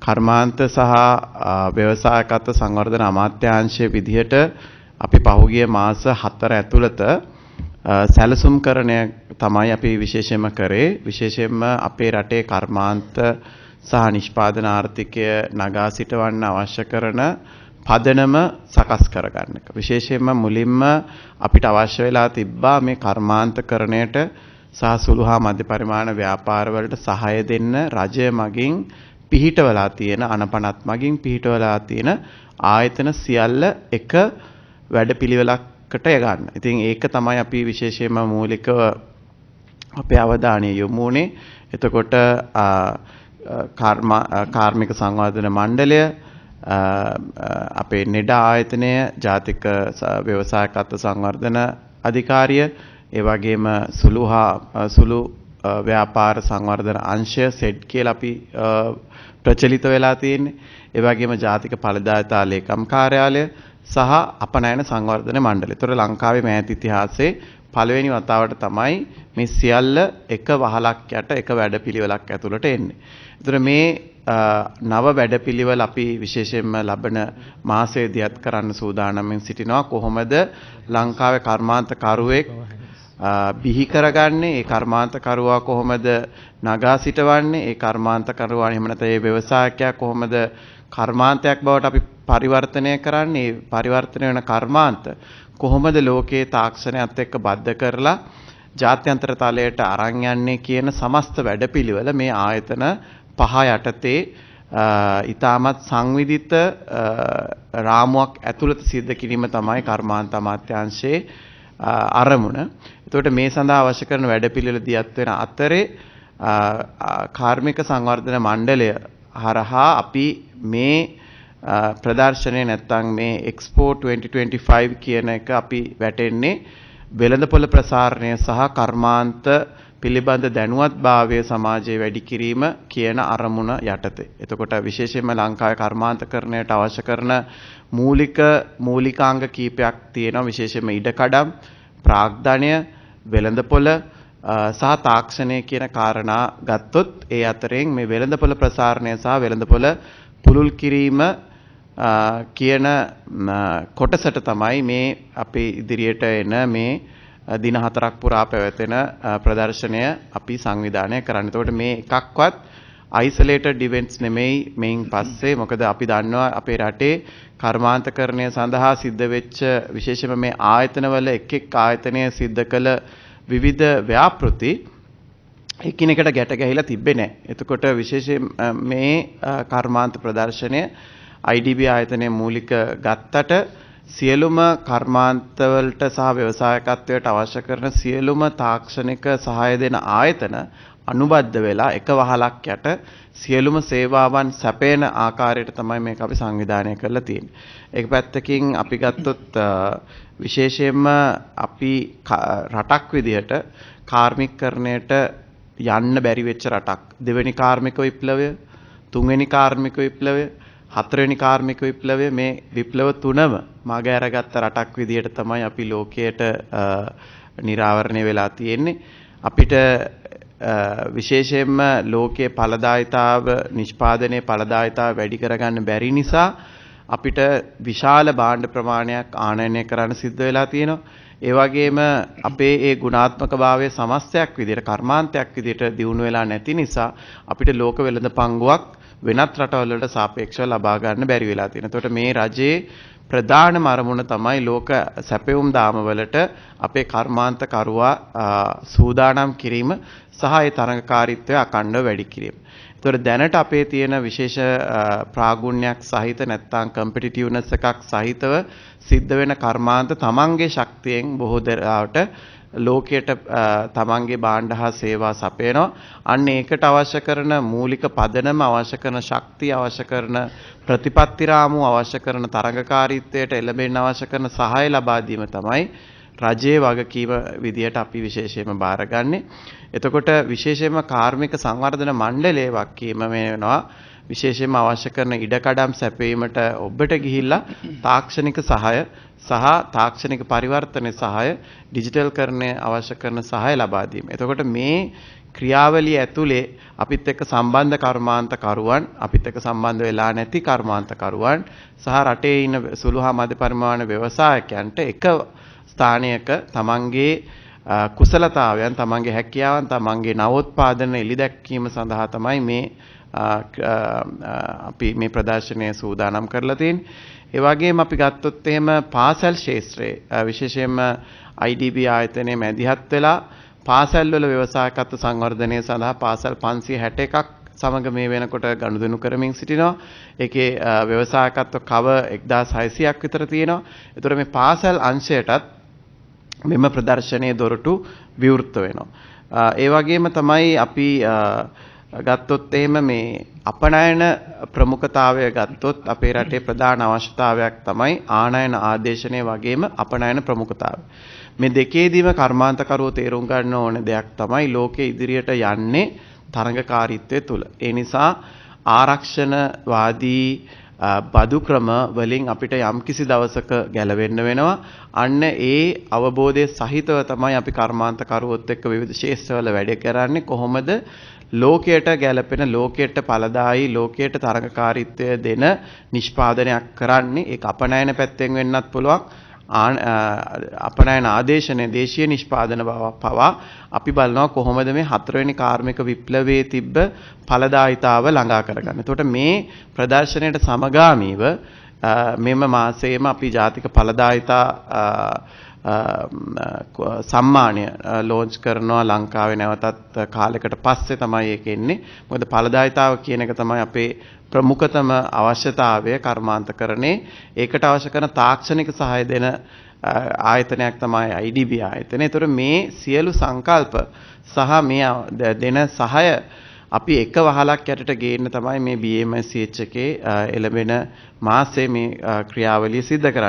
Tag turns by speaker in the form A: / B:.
A: කර්මාන්ත සහ ව්‍යවසායකත්ව සංවර්ධන අමාත්‍යාංශයේ විදිහට අපි පහුගිය මාස 4 ඇතුළත සැලසුම්කරණය තමයි අපි විශේෂයෙන්ම කරේ. විශේෂයෙන්ම අපේ රටේ කර්මාන්ත සහ නිෂ්පාදන ආර්ථිකය නගා සිටවන්න අවශ්‍ය කරන පදනම සකස් කරගන්න එක. විශේෂයෙන්ම මුලින්ම අපිට අවශ්‍ය වෙලා තිබ්බා මේ කර්මාන්තකරණයට සහ සුළු හා මධ්‍ය පරිමාණ ව්‍යාපාර වලට සහාය දෙන්න රජය මගින් පිහිටවලා තියෙන අනපනත් මගින් පිහිටවලා තියෙන ආයතන සියල්ල එක වැඩපිළිවෙලකට ගන්න. ඉතින් ඒක තමයි අපි විශේෂයෙන්ම මූලිකව අපේ අවධානය යොමු වුණේ. එතකොට කාර්මික සංවර්ධන මණ්ඩලය, අපේ නෙඩා ආයතනය, ජාතික ව්‍යවසායකත්ව සංවර්ධන අධිකාරිය, ඒ වගේම සුළු ව්‍යාපාර සංවර්ධන අංශය සෙඩ් කියලා අපි ප්‍රචලිත වෙලා තියෙන්නේ. ඒ වගේම ජාතික ඵලදායතා ලේකම් කාර්යාලය සහ අපනයන සංවර්ධන මණ්ඩලය. ඒතර ලංකාවේ මෑත ඉතිහාසයේ පළවෙනි වතාවට තමයි මේ සියල්ල එක වහලක් යට එක වැඩපිළිවෙලක් ඇතුළට එන්නේ. ඒතර මේ නව වැඩපිළිවෙල අපි විශේෂයෙන්ම ලබන මාසයේ දියත් කරන්න සූදානම්ෙන් සිටිනවා. කොහොමද ලංකාවේ කර්මාන්ත කරුවෙක් බිහි කරගන්නේ, ඒ කර්මාන්ත කරුවා කොහොමද නගා සිටවන්නේ, ඒ කර්මාන්ත කරුවා එහෙම නැත්නම් ඒ ව්‍යවසායකයා කොහොමද කර්මාන්තයක් බවට අපි පරිවර්තනය කරන්නේ, පරිවර්තනය වෙන කර්මාන්ත කොහොමද ලෝකයේ තාක්ෂණයත් එක්ක බද්ධ කරලා ජාත්‍යන්තර තලයට අරන් යන්නේ කියන සමස්ත වැඩපිළිවෙල මේ ආයතන පහ යටතේ ඊටමත් සංවිධිත රාමුවක් ඇතුළත සිද්ධ කිරීම තමයි කර්මාන්ත අමාත්‍යාංශයේ අරමුණ. එතකොට මේ සඳහා අවශ්‍ය කරන වැඩපිළිවෙල දියත් වෙන අතරේ කාර්මික සංවර්ධන මණ්ඩලය හරහා අපි මේ ප්‍රදර්ශනය නැත්නම් මේ එක්ස්පෝ 2025 කියන එක අපි වැටෙන්නේ වෙළඳපොළ ප්‍රසාරණය සහ කර්මාන්ත පිළිබඳ දැනුවත්භාවය සමාජයේ වැඩි කිරීම කියන අරමුණ යටතේ. එතකොට විශේෂයෙන්ම ලංකාවේ කර්මාන්තකරණයට අවශ්‍ය කරන මූලිකාංග කීපයක් තියෙනවා. විශේෂයෙන්ම ඉඩකඩම්, ප්‍රාග්ධනය, වෙළඳපොළ සහ තාක්ෂණය කියන කාරණා ගත්තොත් ඒ අතරින් මේ වෙළඳපොළ ප්‍රසාරණය සහ වෙළඳපොළ පුළුල් කිරීම කියන කොටසට තමයි මේ අපේ ඉදිරියට එන මේ දින 4ක් පුරා පැවැතෙන ප්‍රදර්ශනය අපි සංවිධානය කරන්න. එතකොට මේ එකක්වත් isolated events නෙමෙයි මේන් පස්සේ. මොකද අපි දන්නවා අපේ රටේ කර්මාන්තකරණය සඳහා සිද්ධ වෙච්ච විශේෂයෙන්ම මේ ආයතනවල එක් ආයතනය සිද්ධ කළ විවිධ ව්‍යාපෘති එකිනෙකට ගැට ගැහිලා තිබ්බේ නැහැ. එතකොට විශේෂයෙන් මේ කර්මාන්ත ප්‍රදර්ශනය IDB ආයතනයේ මූලික ගත්තට සියලුම කර්මාන්තවලට සහ ව්‍යවසායකත්වයට අවශ්‍ය කරන සියලුම තාක්ෂණික සහාය දෙන ආයතන අනුබද්ධ වෙලා එක වහලක් යට සියලුම සේවාවන් සැපේන ආකාරයට තමයි මේක අපි සංවිධානය කරලා තියෙන්නේ. ඒක පැත්තකින් අපි ගත්තොත් විශේෂයෙන්ම අපි රටක් විදිහට කාර්මිකකරණයට යන්න බැරි වෙච්ච රටක්. දෙවෙනි කාර්මික විප්ලවය, තුන්වෙනි කාර්මික විප්ලවය, හතරවෙනි කාර්මික විප්ලවය, මේ විප්ලව තුනම මග ඇරගත්ත රටක් විදිහට තමයි අපි ලෝකයට නිරාවරණය වෙලා තියෙන්නේ. අපිට විශේෂයෙන්ම ලෝකයේ ඵලදායිතාව, නිෂ්පාදනයේ ඵලදායිතාව වැඩි කරගන්න බැරි නිසා අපිට විශාල භාණ්ඩ ප්‍රමාණයක් ආනයනය කරන්න සිද්ධ වෙලා තියෙනවා. ඒ වගේම අපේ ඒ ගුණාත්මකභාවයේ සමස්තයක් විදිහට කර්මාන්තයක් විදිහට දියුණු වෙලා නැති නිසා අපිට ලෝක වෙළඳ පංගුවක් වෙනත් රටවල් වලට සාපේක්ෂව ලබා ගන්න බැරි වෙලා තියෙනවා. එතකොට මේ රජයේ ප්‍රධානම අරමුණ තමයි ලෝක සැපෙවුම් දාමවලට අපේ කර්මාන්ත කරුවා සූදානම් කිරීම සහ ඒ තරඟකාරීත්වය අඛණ්ඩව වැඩි කිරීම. ඒතකොට දැනට අපේ තියෙන විශේෂ ප්‍රාගුණ්‍යයක් සහිත නැත්නම් කම්පිටිටිව්නස් එකක් සහිතව සිද්ධ වෙන කර්මාන්ත තමන්ගේ ශක්තියෙන් බොහෝ දරාවට ලෝකයට තමන්ගේ භාණ්ඩ හා සේවා සපයනවා. අන්න ඒකට අවශ්‍ය කරන මූලික පදනම, අවශ්‍ය කරන ශක්තිය, අවශ්‍ය කරන ප්‍රතිපත්ති රාමුව, අවශ්‍ය කරන තරඟකාරීත්වයට එළඹෙන්න අවශ්‍ය කරන සහාය ලබා දීම තමයි රජයේ වගකීම විදියට අපි විශේෂයෙන්ම බාරගන්නේ. එතකොට විශේෂයෙන්ම කාර්මික සංවර්ධන මණ්ඩලයේ වගකීම වෙනවා විශේෂයෙන්ම අවශ්‍ය කරන ඉඩකඩම් සැපයීමට ඔබට ගිහිල්ලා තාක්ෂණික සහාය සහ තාක්ෂණික පරිවර්තන සහාය ඩිජිටල් කරණය අවශ්‍ය කරන සහාය ලබා දීම. එතකොට මේ ක්‍රියාවලිය ඇතුලේ අපිත් එක්ක සම්බන්ධ කර්මාන්තකරුවන් අපිත් එක්ක සම්බන්ධ වෙලා නැති කර්මාන්තකරුවන් සහ රටේ ඉන්න සුළු හා මධ්‍ය පරිමාණ ව්‍යවසායකයන්ට එක ස්ථානයක තමන්ගේ කුසලතාවයන් තමන්ගේ හැකියාවන් තමන්ගේ නවෝත්පාදන එළිදැක්වීම සඳහා තමයි මේ අපි මේ ප්‍රදර්ශනය සූදානම් කරලා තියෙන්නේ. ඒ වගේම අපි ගත්තොත් එහෙම පාසල් ශාස්ත්‍රයේ විශේෂයෙන්ම IDB ආයතනයේ මැදිහත් වෙලා පාසල් වල ව්‍යවසායකත්ව සංවර්ධනය සඳහා පාසල් 561ක් සමග මේ වෙනකොට ගනුදෙනු කරමින් සිටිනවා. ඒකේ ව්‍යවසායකත්ව කව 1600ක් විතර තියෙනවා. ඒතර මේ පාසල් අංශයටත් මෙම ප්‍රදර්ශනයේ දොරටු විවෘත වෙනවා. ඒ වගේම තමයි අපි ගත්තොත් එහෙම මේ අපනයන ප්‍රමුඛතාවය ගත්තොත් අපේ රටේ ප්‍රධාන අවශ්‍යතාවයක් තමයි ආනයන ආදේශනය වගේම අපනයන ප්‍රමුඛතාවය. මේ දෙකේදීම කර්මාන්තකරුවෝ තේරුම් ගන්න ඕන දෙයක් තමයි ලෝකයේ ඉදිරියට යන්නේ තරඟකාරීත්වය තුල. ඒ නිසා ආරක්ෂණවාදී බදු ක්‍රම වලින් අපිට යම්කිසි දවසක ගැලවෙන්න වෙනවා. අන්න ඒ අවබෝධය සහිතව තමයි අපි කර්මාන්තකරුවොත් එක්ක විවිධ ශාස්ත්‍රවල වැඩ කරන්නේ. කොහොමද ලෝකයට ගැලපෙන ලෝකයට ඵලදායී ලෝකයට තරඟකාරීත්වය දෙන නිෂ්පාදනයක් කරන්නේ. ඒක අපනයන පැත්තෙන් වෙන්නත් පුළුවන්. අපනයන ආදේශනයේ දේශීය නිෂ්පාදන බව පවා අපි බලනවා කොහොමද මේ 4 වෙනි කාර්මික විප්ලවයේ තිබ්බ ඵලදායීතාව ළඟා කරගන්න. එතකොට මේ ප්‍රදර්ශනයට සමගාමීව මෙම මාසයේම අපි ජාතික ඵලදායීතා සම්මානය ලොන්ච් කරනවා ලංකාවේ නැවතත් කාලයකට පස්සේ තමයි ඒක එන්නේ. මොකද ඵලදායීතාව කියන එක තමයි අපේ ප්‍රමුඛතම අවශ්‍යතාවය කර්මාන්තකරණේ. ඒකට අවශ්‍ය කරන තාක්ෂණික සහාය දෙන ආයතනයක් තමයි IDB ආයතනය. ඒතර මේ සියලු සංකල්ප සහ මේ දෙන සහාය අපි එක වහලක් යටට ගේන්න තමයි මේ BMCH එකේ එළඹෙන මාසයේ මේ ක්‍රියාවලිය සිද්ධ කරන්නේ.